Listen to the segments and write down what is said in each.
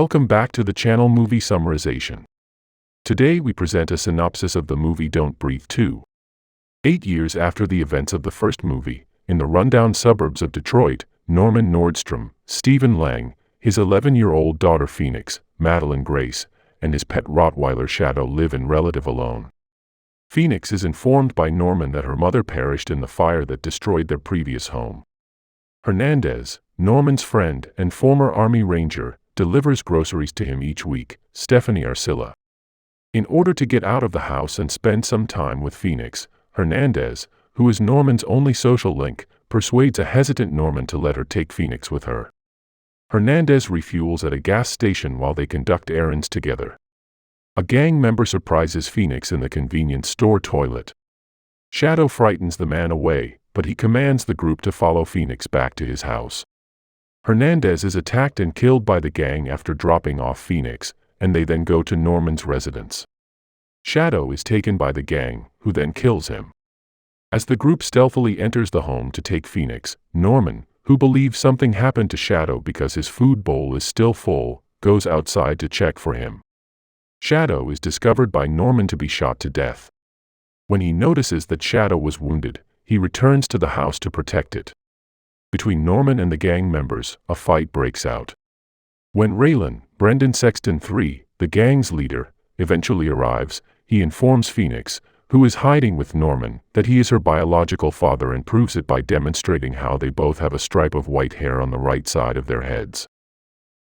Welcome back to the channel Movie Summarization. Today we present a synopsis of the movie Don't Breathe 2. 8 years after the events of the first movie, in the rundown suburbs of Detroit, Norman Nordstrom, Stephen Lang, his 11-year-old daughter Phoenix, Madelyn Grace, and his pet Rottweiler Shadow live in relative alone. Phoenix is informed by Norman that her mother perished in the fire that destroyed their previous home. Hernandez, Norman's friend and former Army Ranger, delivers groceries to him each week, Stephanie Arcila. In order to get out of the house and spend some time with Phoenix, Hernandez, who is Norman's only social link, persuades a hesitant Norman to let her take Phoenix with her. Hernandez refuels at a gas station while they conduct errands together. A gang member surprises Phoenix in the convenience store toilet. Shadow frightens the man away, but he commands the group to follow Phoenix back to his house. Hernandez is attacked and killed by the gang after dropping off Phoenix, and they then go to Norman's residence. Shadow is taken by the gang, who then kills him. As the group stealthily enters the home to take Phoenix, Norman, who believes something happened to Shadow because his food bowl is still full, goes outside to check for him. Shadow is discovered by Norman to be shot to death. When he notices that Shadow was wounded, he returns to the house to protect it. Between Norman and the gang members, a fight breaks out. When Raylan, Brendan Sexton III, the gang's leader, eventually arrives, he informs Phoenix, who is hiding with Norman, that he is her biological father and proves it by demonstrating how they both have a stripe of white hair on the right side of their heads.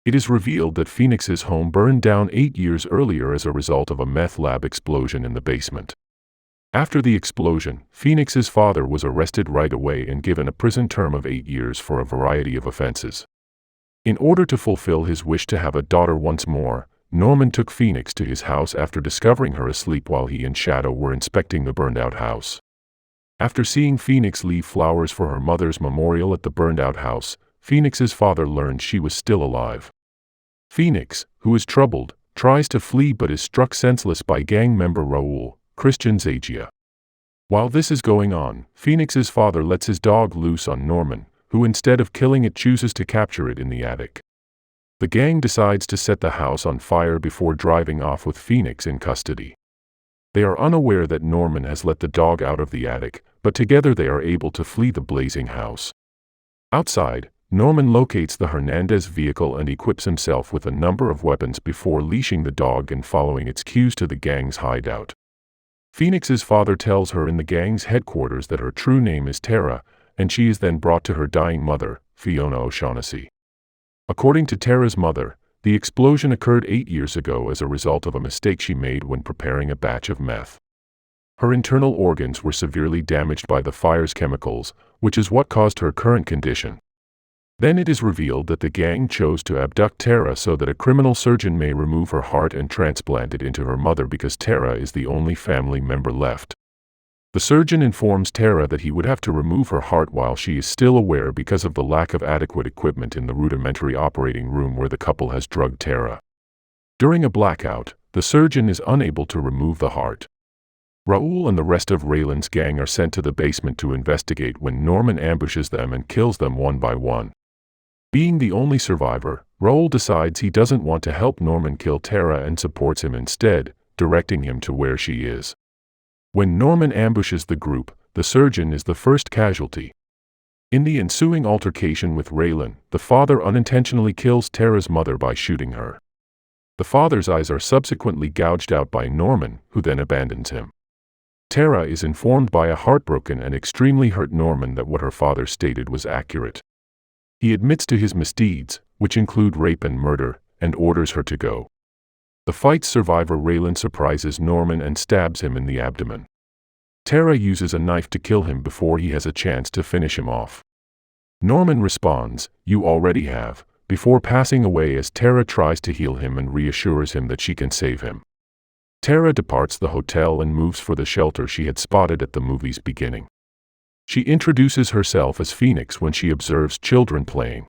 It is revealed that Phoenix's home burned down 8 years earlier as a result of a meth lab explosion in the basement. After the explosion, Phoenix's father was arrested right away and given a prison term of 8 years for a variety of offenses. In order to fulfill his wish to have a daughter once more, Norman took Phoenix to his house after discovering her asleep while he and Shadow were inspecting the burned-out house. After seeing Phoenix leave flowers for her mother's memorial at the burned-out house, Phoenix's father learned she was still alive. Phoenix, who is troubled, tries to flee but is struck senseless by gang member Raul, Christian Zagia. While this is going on, Phoenix's father lets his dog loose on Norman, who instead of killing it chooses to capture it in the attic. The gang decides to set the house on fire before driving off with Phoenix in custody. They are unaware that Norman has let the dog out of the attic, but together they are able to flee the blazing house. Outside, Norman locates the Hernandez vehicle and equips himself with a number of weapons before leashing the dog and following its cues to the gang's hideout. Phoenix's father tells her in the gang's headquarters that her true name is Tara, and she is then brought to her dying mother, Fiona O'Shaughnessy. According to Tara's mother, the explosion occurred 8 years ago as a result of a mistake she made when preparing a batch of meth. Her internal organs were severely damaged by the fire's chemicals, which is what caused her current condition. Then it is revealed that the gang chose to abduct Tara so that a criminal surgeon may remove her heart and transplant it into her mother because Tara is the only family member left. The surgeon informs Tara that he would have to remove her heart while she is still aware because of the lack of adequate equipment in the rudimentary operating room where the couple has drugged Tara. During a blackout, the surgeon is unable to remove the heart. Raul and the rest of Raylan's gang are sent to the basement to investigate when Norman ambushes them and kills them one by one. Being the only survivor, Raul decides he doesn't want to help Norman kill Tara and supports him instead, directing him to where she is. When Norman ambushes the group, the surgeon is the first casualty. In the ensuing altercation with Raylan, the father unintentionally kills Tara's mother by shooting her. The father's eyes are subsequently gouged out by Norman, who then abandons him. Tara is informed by a heartbroken and extremely hurt Norman that what her father stated was accurate. He admits to his misdeeds, which include rape and murder, and orders her to go. The fight's survivor Raylan surprises Norman and stabs him in the abdomen. Tara uses a knife to kill him before he has a chance to finish him off. Norman responds, "You already have," before passing away as Tara tries to heal him and reassures him that she can save him. Tara departs the hotel and moves for the shelter she had spotted at the movie's beginning. She introduces herself as Phoenix when she observes children playing.